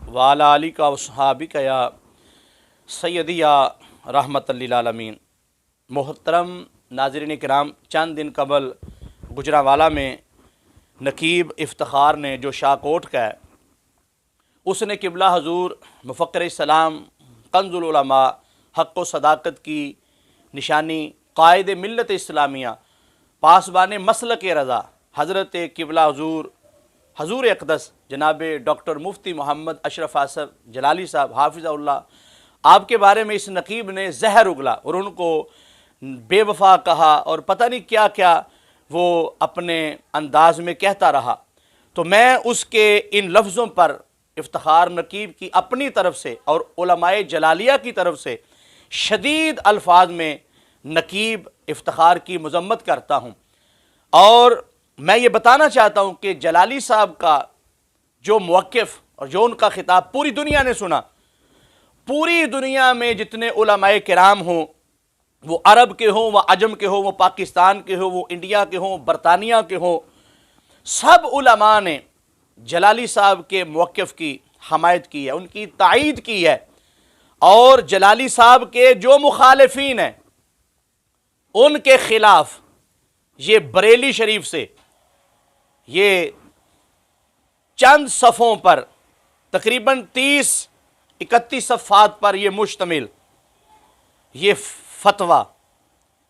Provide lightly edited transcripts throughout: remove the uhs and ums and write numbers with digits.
वाला अली का वसहाबिक या सैयदी या रहमत लिल्लामीन। मोहतरम नाज़रीन किराम, चंद दिन कबल गुजरावाला में नकीब इफ्तिखार ने जो शाकोट का है उसने किबला हजूर मुफ़क्किर इस्लाम कंजुल उलमा हक़ व सदाकत की निशानी कायद मिल्लत इस्लामिया पासबान मसलक रज़ा हज़रत किबला हजूर अक़दस जनाब डॉक्टर मुफ्ती मोहम्मद अशरफ आसफ़ जलाली साहब हाफिज़हुल्लाह आपके बारे में इस नकीब ने जहर उगला और उनको बेवफा कहा और पता नहीं क्या क्या वो अपने अंदाज में कहता रहा। तो मैं उसके इन लफ्ज़ों पर इफ्तिखार नकीब की अपनी तरफ से और उलमाए जलालिया की तरफ से शदीद अल्फाज में नकीब इफ्तिखार की मज़म्मत करता हूँ। और मैं ये बताना चाहता हूँ कि जलाली साहब का जो मौक़िफ़ और जो उनका ख़िताब पूरी दुनिया ने सुना। पूरी दुनिया में जितने उलमाए किराम हों, वो अरब के हों, वो अजम के हों, वो पाकिस्तान के हों, वो इंडिया के हों, बरतानिया के हों, सब उलमा ने जलाली साहब के मौक़िफ़ की हमायत की है, उनकी तायीद की है। और जलाली साहब के जो मुखालिफीन हैं उनके ख़िलाफ़ ये बरेली शरीफ से ये चंद सफ़ों पर तकरीबन 30-31 सफ़ात पर ये मुश्तमिल ये फतवा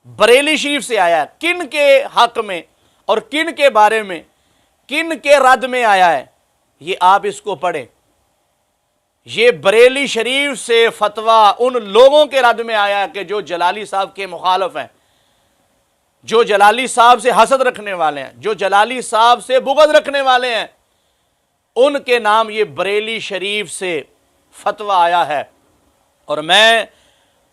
बरेली शरीफ से आया है। किन के हक़ में और किन के बारे में, किन के रद्द में आया है, ये आप इसको पढ़ें। ये बरेली शरीफ से फतवा उन लोगों के रद्द में आया है कि जो जलाली साहब के मुखालिफ हैं, जो जलाली साहब से हसद रखने वाले हैं, जो जलाली साहब से बुग़्ज़ रखने वाले हैं, उनके नाम ये बरेली शरीफ से फतवा आया है। और मैं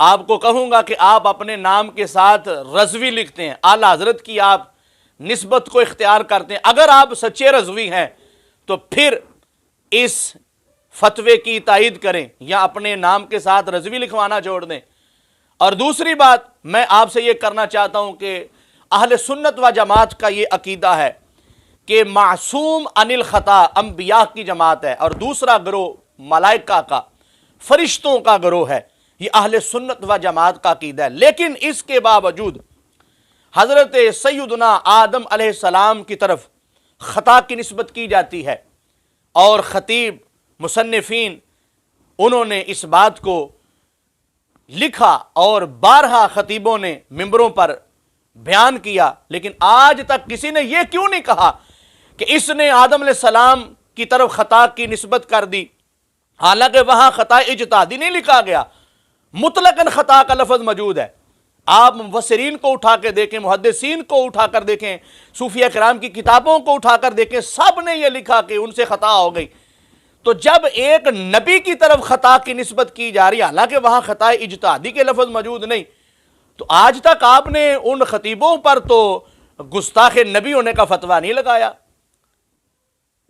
आपको कहूँगा कि आप अपने नाम के साथ रज़वी लिखते हैं, आला हज़रत की आप निस्बत को इख्तियार करते हैं। अगर आप सच्चे रज़वी हैं तो फिर इस फतवे की तायीद करें या अपने नाम के साथ रज़वी लिखवाना छोड़ दें। और दूसरी बात मैं आपसे ये करना चाहता हूँ कि अहले सुन्नत व जमात का ये अकीदा है कि मासूम अनिल ख़ता अंबिया की जमात है और दूसरा गिरोह मलाइका का, फरिश्तों का गिरोह है। ये अहले सुन्नत व जमात का अकीदा है। लेकिन इसके बावजूद हज़रत सैयदना आदम अलैहिस्सलाम की तरफ ख़ता की निस्बत की जाती है और ख़तीब मुसन्निफ़ीन उन्होंने इस बात को लिखा और 12 ख़तीबों ने मिंबरों पर बयान किया। लेकिन आज तक किसी ने यह क्यों नहीं कहा कि इसने आदम अलैहिस्सलाम की तरफ ख़ता की निस्बत कर दी, हालांकि वहाँ ख़ता इज्तिहादी नहीं लिखा गया, मुतलकन ख़ता का लफ्ज़ मौजूद है। आप मुफस्सिरीन को उठा कर देखें, मुहद्दिसीन को उठा कर देखें, सूफिया किराम की किताबों को उठा कर देखें, सब ने यह लिखा कि उनसे ख़ता हो गई। तो जब एक नबी की तरफ ख़ता की निस्बत की जा रही है, हालांकि वहाँ ख़ता इज्तिहादी के लफ्ज़ मौजूद नहीं, तो आज तक आपने उन ख़तीबों पर तो गुस्ताख़ नबी होने का फतवा नहीं लगाया।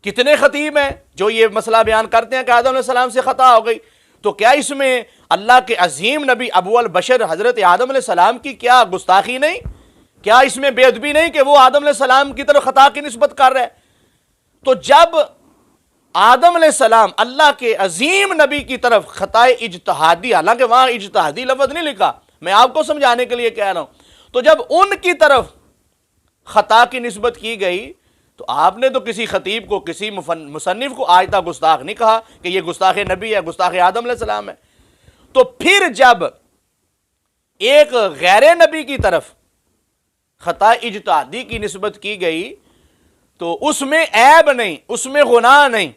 कितने ख़तीब हैं जो ये मसला बयान करते हैं कि आदम अलैहिस्सलाम से ख़ता हो गई। तो क्या इसमें अल्लाह के अजीम नबी अबू अल बशर हज़रत आदम अलैहिस्सलाम की क्या गुस्ताखी नहीं, क्या इसमें बेअदबी नहीं कि वो आदम अलैहिस्सलाम की तरफ ख़ता की निस्बत कर रहे हैं। तो जब आदम अलैहिस्सलाम अल्लाह के अजीम नबी की तरफ ख़ता इज्तिहादी, हालांकि वहाँ इज्तिहादी लफ्ज़ नहीं लिखा, मैं आपको समझाने के लिए कह रहा हूँ, तो जब उनकी तरफ ख़ता की निस्बत की गई तो आपने तो किसी ख़तीब को, किसी मुसन्निफ़ को आज तक गुस्ताख नहीं कहा कि ये गुस्ताख़ नबी है, गुस्ताख़ आदम अलैहिस्सलाम है। तो फिर जब एक गैर नबी की तरफ ख़ता इज्तिहादी की निस्बत की गई तो उसमें ऐब नहीं, उसमें गुनाह नहीं,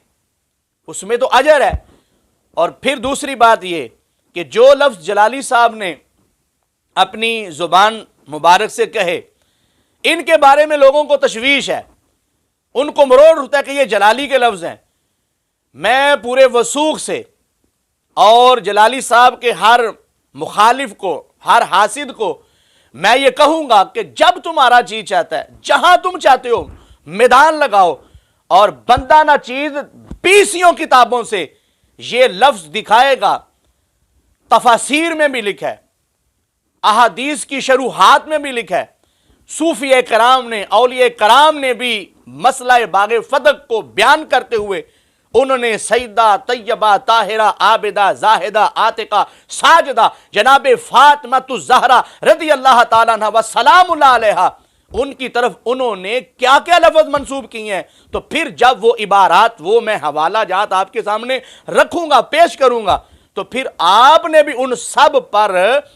उसमें तो अजर है। और फिर दूसरी बात ये कि जो लफ्ज़ जलाली साहब ने अपनी ज़ुबान मुबारक से कहे, इनके बारे में लोगों को तशवीश है, उनको मरोड़ होता है कि ये जलाली के लफ्ज़ हैं। मैं पूरे वसूख से और जलाली साहब के हर मुखालिफ को, हर हासिद को मैं ये कहूँगा कि जब तुम्हारा जी चाहता है, जहाँ तुम चाहते हो मैदान लगाओ और बंदा ना चीज़ 20 किताबों से ये लफ्ज़ दिखाएगा। तफासीर में भी लिखा है, अहादीस की शरूहात में भी लिखा है, सूफिया कराम ने, औलिया कराम ने भी मसला बाग़ फदक को बयान करते हुए انہوں نے سیدہ طیبہ طاہرہ عابدہ زاہدہ عاتقہ ساجدہ جناب فاطمہ الزہرا رضی اللہ تعالیٰ عنہ وسلام اللہ علیہا ان کی طرف انہوں نے کیا کیا لفظ منسوب کیے ہیں. تو پھر جب وہ عبارات وہ میں حوالہ جات آپ کے سامنے رکھوں گا پیش کروں گا تو پھر آپ نے بھی ان سب پر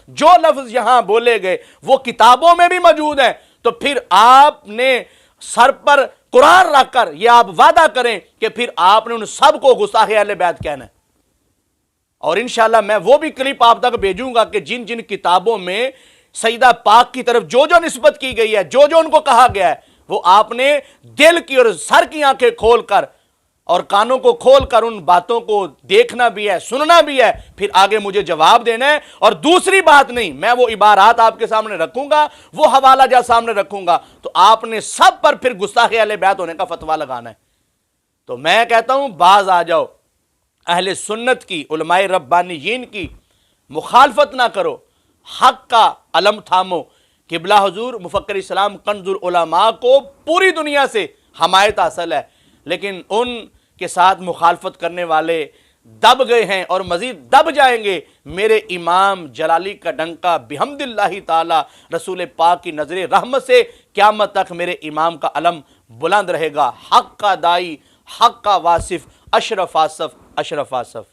جو لفظ یہاں بولے گئے وہ کتابوں میں بھی موجود ہیں. تو پھر آپ نے سر پر قرآن رکھ کر یہ آپ وعدہ کریں کہ پھر آپ نے ان سب کو گستاخ اہل بیت کہنا ہے. اور انشاءاللہ میں وہ بھی کلپ آپ تک بھیجوں گا کہ جن جن کتابوں میں سیدہ پاک کی طرف جو جو نسبت کی گئی ہے جو جو ان کو کہا گیا ہے وہ آپ نے دل کی اور سر کی آنکھیں کھول کر اور کانوں کو کھول کر ان باتوں کو دیکھنا بھی ہے سننا بھی ہے پھر آگے مجھے جواب دینا ہے. اور دوسری بات نہیں میں وہ عبارات آپ کے سامنے رکھوں گا وہ حوالہ جات سامنے رکھوں گا تو آپ نے سب پر پھر گستاخ اہل بیت ہونے کا فتویٰ لگانا ہے. تو میں کہتا ہوں باز آ جاؤ اہل سنت کی علماء ربانیین کی مخالفت نہ کرو حق کا علم تھامو. قبلہ حضور مفکر اسلام کنز العلماء کو پوری دنیا سے حمایت حاصل ہے لیکن ان کے ساتھ مخالفت کرنے والے دب گئے ہیں اور مزید دب جائیں گے. میرے امام جلالی کا ڈنکا بحمد اللہ تعالی رسول پاک کی نظر رحمت سے قیامت تک میرے امام کا علم بلند رہے گا. حق کا دائی حق کا واصف اشرف آصف اشرف آصف.